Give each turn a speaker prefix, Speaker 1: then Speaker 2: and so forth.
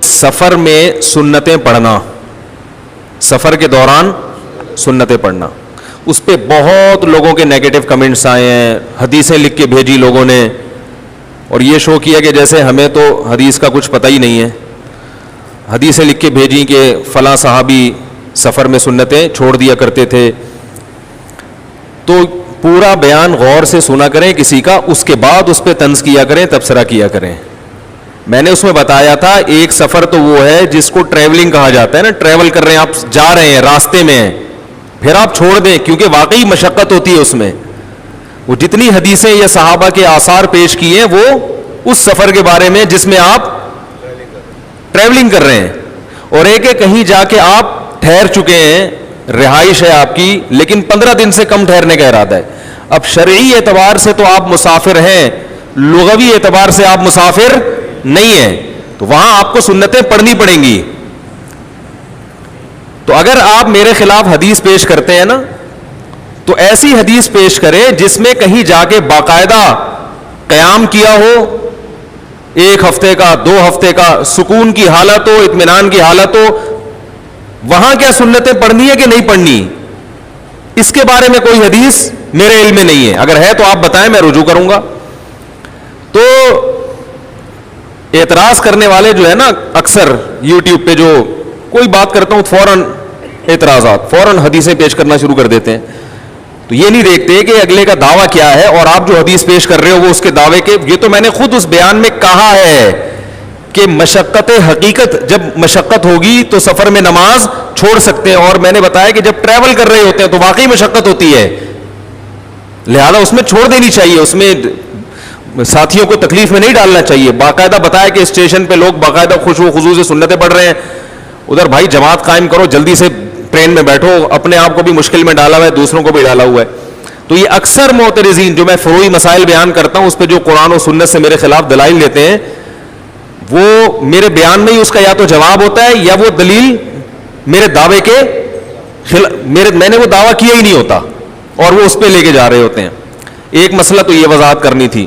Speaker 1: سفر میں سنتیں پڑھنا، سفر کے دوران سنتیں پڑھنا، اس پہ بہت لوگوں کے نیگیٹو کمنٹس آئے ہیں، حدیثیں لکھ کے بھیجی لوگوں نے، اور یہ شو کیا کہ جیسے ہمیں تو حدیث کا کچھ پتہ ہی نہیں ہے. حدیثیں لکھ کے بھیجی کہ فلاں صحابی سفر میں سنتیں چھوڑ دیا کرتے تھے. تو پورا بیان غور سے سنا کریں کسی کا، اس کے بعد اس پہ طنز کیا کریں، تبصرہ کیا کریں. میں نے اس میں بتایا تھا ایک سفر تو وہ ہے جس کو ٹریولنگ کہا جاتا ہے نا، ٹریول کر رہے ہیں آپ، جا رہے ہیں، راستے میں ہیں، پھر آپ چھوڑ دیں کیونکہ واقعی مشقت ہوتی ہے اس میں. وہ جتنی حدیثیں یا صحابہ کے آثار پیش کیے ہیں وہ اس سفر کے بارے میں جس میں آپ ٹریولنگ کر رہے ہیں، اور ایک کہیں جا کے آپ ٹھہر چکے ہیں، رہائش ہے آپ کی، لیکن 15 دن سے کم ٹھہرنے کا ارادہ ہے. اب شرعی اعتبار سے تو آپ مسافر ہیں، لغوی اعتبار سے آپ مسافر نہیں ہیں، تو وہاں آپ کو سنتیں پڑھنی پڑیں گی. تو اگر آپ میرے خلاف حدیث پیش کرتے ہیں نا، تو ایسی حدیث پیش کریں جس میں کہیں جا کے باقاعدہ قیام کیا ہو، 1 ہفتے کا، 2 ہفتے کا، سکون کی حالت ہو، اطمینان کی حالت ہو. وہاں کیا سنتیں پڑھنی ہے کہ نہیں پڑھنی، اس کے بارے میں کوئی حدیث میرے علم میں نہیں ہے. اگر ہے تو آپ بتائیں، میں رجوع کروں گا. تو اعتراض کرنے والے جو ہے نا، اکثر یوٹیوب پہ جو کوئی بات کرتا ہوں فوراً اعتراضات، فوراً حدیثیں پیش کرنا شروع کر دیتے ہیں. تو یہ نہیں دیکھتے کہ اگلے کا دعویٰ کیا ہے، اور آپ جو حدیث پیش کر رہے ہو وہ اس کے دعوے کے. یہ تو میں نے خود اس بیان میں کہا ہے کہ مشقت حقیقت، جب مشقت ہوگی تو سفر میں نماز چھوڑ سکتے ہیں، اور میں نے بتایا کہ جب ٹریول کر رہے ہوتے ہیں تو واقعی مشقت ہوتی ہے، لہذا اس میں چھوڑ دینی چاہیے، اس میں ساتھیوں کو تکلیف میں نہیں ڈالنا چاہیے. باقاعدہ بتایا کہ اسٹیشن پہ لوگ باقاعدہ خشوع و خضوع سے سنتیں پڑھ رہے ہیں، ادھر بھائی جماعت قائم کرو، جلدی سے ٹرین میں بیٹھو، اپنے آپ کو بھی مشکل میں ڈالا ہوا ہے، دوسروں کو بھی ڈالا ہوا ہے. تو یہ اکثر معترضین جو میں فروعی مسائل بیان کرتا ہوں اس پہ جو قرآن و سنت سے میرے خلاف دلائل دیتے ہیں، وہ میرے بیان میں ہی اس کا یا تو جواب ہوتا ہے یا وہ دلیل میرے دعوے کے میں نے وہ دعویٰ کیا ہی نہیں ہوتا، اور وہ اس پہ لے کے جا رہے ہوتے ہیں. ایک مسئلہ تو یہ وضاحت کرنی تھی.